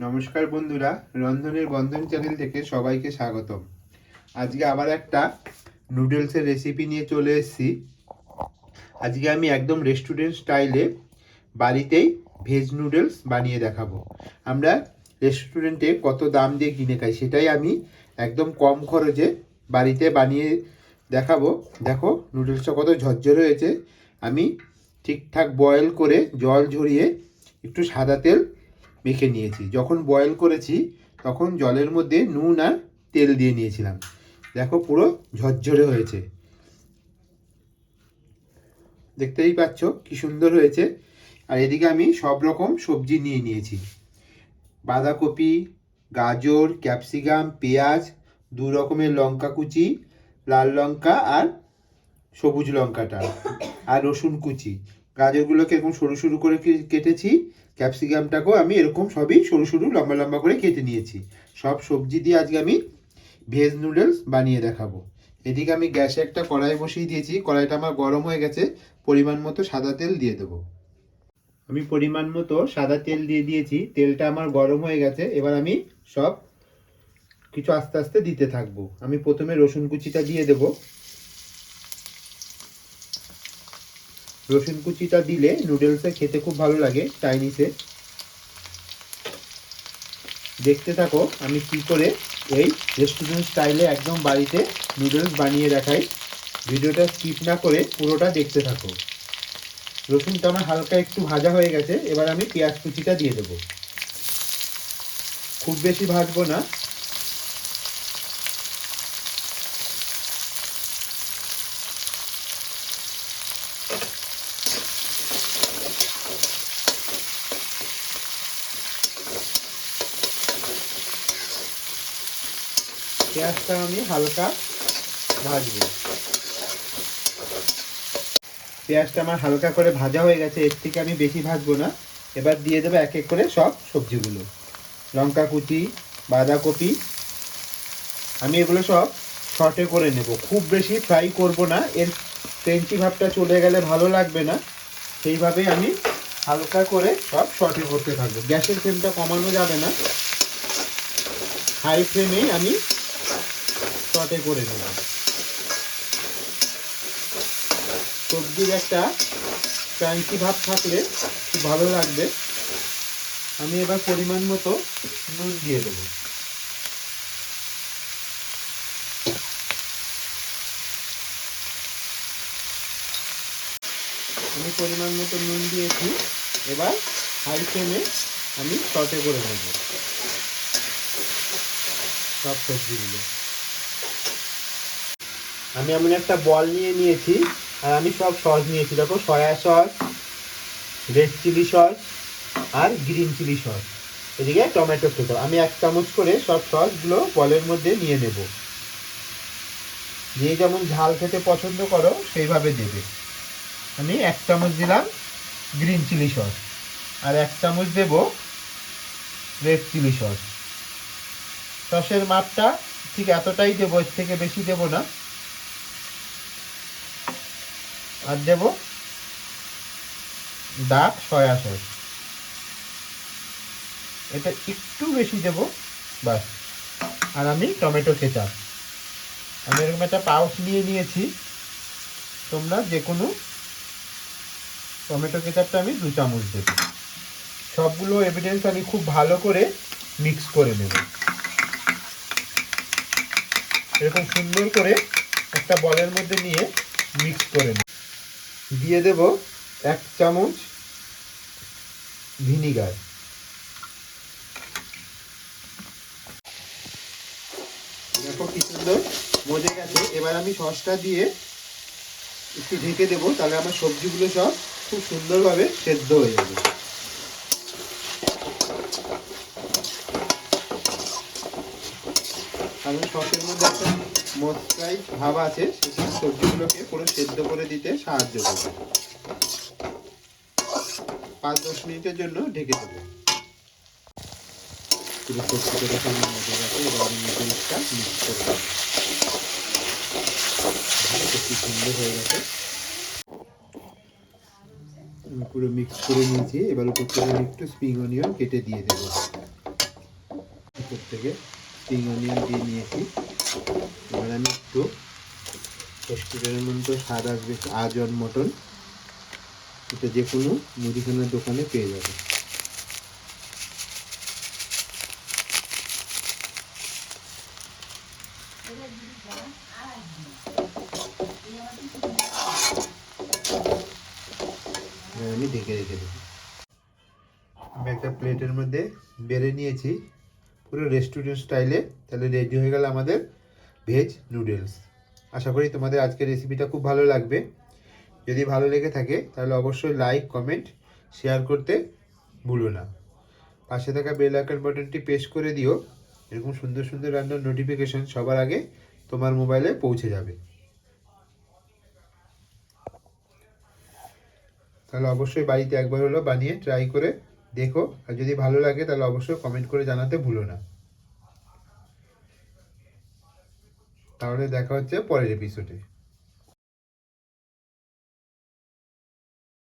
নমস্কার বন্ধুরা, রন্ধনের বন্ধন চ্যানেল থেকে সবাইকে স্বাগতম। আজকে আবার একটা নুডলসের রেসিপি নিয়ে চলে এসেছি। আজকে আমি একদম রেস্টুরেন্ট স্টাইলে বাড়িতেই ভেজ নুডলস বানিয়ে দেখাবো। আমরা রেস্টুরেন্টে কত দাম দিয়ে কিনে খাই, সেটাই আমি একদম কম খরচে বাড়িতে বানিয়ে দেখাবো। দেখো নুডলসটা কত ঝরঝরে হয়েছে। আমি ঠিকঠাক বয়েল করে জল ঝরিয়ে একটু সাদা তেল মেখে নিয়েছি। যখন বয়েল করেছি তখন জলের মধ্যে নুন আর তেল দিয়ে নিয়েছিলাম। দেখো পুরো ঝরঝরে হয়েছে, দেখতেই পাচ্ছ কি সুন্দর হয়েছে। আর এদিকে আমি সব রকম সবজি নিয়ে নিয়েছি। বাঁধাকপি, গাজর, ক্যাপসিকাম, পেঁয়াজ, দু রকমের লঙ্কা কুচি, লাল লঙ্কা আর সবুজ লঙ্কাটা, আর রসুন কুচি। গাজরগুলোকে এরকম সরু সরু করে কেটেছি। ক্যাপসিকামটাকেও আমি এরকম সবই সরু সরু লম্বা লম্বা করে কেটে নিয়েছি। সব সবজি দিয়ে আজকে আমি ভেজ নুডলস বানিয়ে দেখাবো। এদিকে আমি গ্যাসে একটা কড়াই বসিয়ে দিয়েছি। কড়াইটা আমার গরম হয়ে গেছে। পরিমাণ মতো সাদা তেল দিয়ে দেবো। আমি পরিমাণ মতো সাদা তেল দিয়ে দিয়েছি। তেলটা আমার গরম হয়ে গেছে। এবার আমি সব কিছু আস্তে আস্তে দিতে থাকবো। আমি প্রথমে রসুন কুচিটা দিয়ে দেবো। রসুন কুচিটা দিলে নুডলসে খেতে খুব ভালো লাগে চাইনিজে। দেখতে থাকো আমি কি করে এই রেস্টুরেন্ট স্টাইলে একদম বাড়িতে নুডলস বানিয়ে দেখাই। ভিডিওটা স্কিপ না করে পুরোটা দেখতে থাকো। রসুনটা আমার হালকা একটু ভাজা হয়ে গেছে। এবার আমি পেঁয়াজ কুচিটা দিয়ে দেবো। খুব বেশি ভাজবো না। পেঁয়াজটা আমি হালকা ভাজবো। পেঁয়াজটা আমার হালকা করে ভাজা হয়ে গেছে। এর থেকে আমি বেশি ভাজবো না। এবার দিয়ে দেবো এক এক করে সব সবজিগুলো। লঙ্কা কুচি, বাঁধাকপি, আমি এগুলো সব শর্টে করে নেব। খুব বেশি ফ্রাই করব না, এর ক্রেঞ্চি ভাবটা চলে গেলে ভালো লাগবে না। সেইভাবেই আমি হালকা করে সব শর্টে করতে থাকবো। গ্যাসের ফ্লেমটা কমানো যাবে না, হাই ফ্লেমেই আমি শর্টে করে নেব। সবজির একটা ক্রাঞ্চি ভাব থাকলে খুব ভালো লাগবে। আমি এবার পরিমাণ মতো নুন দিয়ে দেবো। আমি পরিমাণ মতো নুন দিয়েছি। এবার হাই ফ্লেমে আমি শর্টে করে নেব সব সবজিগুলো। আমি এমন একটা বল নিয়ে নিয়েছি, আর আমি সব সস নিয়েছি। দেখো soya sauce, red chilli sauce আর গ্রিন চিলি সস, এদিকে টমেটো কেচাপ। আমি এক চামচ করে সব সসগুলো বলের মধ্যে নিয়ে নেব। যে যেমন ঝাল খেতে পছন্দ করো সেইভাবে দেবে। আমি এক চামচ দিলাম গ্রিন চিলি সস, আর এক চামচ দেব রেড চিলি সস। সসের মাপটা ঠিক এতটাই দেবো, এর থেকে বেশি দেব না। আর দেব ডার্ক সয়া সস, এটা একটু বেশি দেব বাস। আর আমি টমেটো কেচাপ, আমি এরকম একটা পাউচ নিয়ে নিয়েছি। তোমরা যে কোনো টমেটো কেচাপটা আমি 2 চামচ দেব। সবগুলো এভিডেন্স আমি খুব ভালো করে মিক্স করে নেব। এরকম সুন্দর করে একটা বলের মধ্যে নিয়ে মিক্স করে নেব। দিয়ে দেব 1 চামচ ভিনিগার। দেখো কি সুন্দর মজে গেছে। এবার আমি সসটা দিয়ে একটু ঢেকে দেবো, তাহলে আমার সবজিগুলো সব খুব সুন্দরভাবে সেদ্ধ হয়ে যাবে। কারণ সসের মধ্যে একটা মশলাই ভাব আছে, সেটা সবজিগুলোকে পুরো সেদ্ধ করে দিতে সাহায্য করবে। 5-10 মিনিটের জন্য ঢেকে দেবো। পুরো সবজিটা আমার মধ্যে গেছে। এবার আমি নুডলসটা মিক্স করে দেবো। খুব সুন্দর হয়ে গেছে। পুরো মিক্স করে নিয়েছি। এবার উপর থেকে একটু স্প্রিং অনিয়ন কেটে দিয়ে দেবো। উপর থেকে স্প্রিং অনিয়ন দিয়ে নিয়েছি। এবার আমি একটু রেস্টুরেন্টের মতো স্বাদ আসবে আজন মটন, এটা যে কোনো মুদিখানার দোকানে পেয়ে যাবে। আমি ঢেকে রেখে দেবো। আমি একটা প্লেটের মধ্যে বেড়ে নিয়েছি পুরো রেস্টুরেন্ট স্টাইলে। তাহলে রেডি হয়ে গেল আমাদের ভেজ নুডলস। আশা করি তোমাদের আজকের রেসিপিটা খুব ভালো লাগবে। যদি ভালো লেগে থাকে তাহলে অবশ্যই লাইক, কমেন্ট, শেয়ার করতে ভুলো না। পাশে থাকা বেল আইকন বাটনটি প্রেস করে দিও, এরকম সুন্দর সুন্দর রান্নার নোটিফিকেশন সবার আগে তোমার মোবাইলে পৌঁছে যাবে। তাহলে অবশ্যই বাড়িতে একবার হলো বানিয়ে ট্রাই করে দেখো, আর যদি ভালো লাগে তাহলে অবশ্যই কমেন্ট করে জানাতে ভুলো না। তাহলে দেখা হচ্ছে পরের এপিসোডে।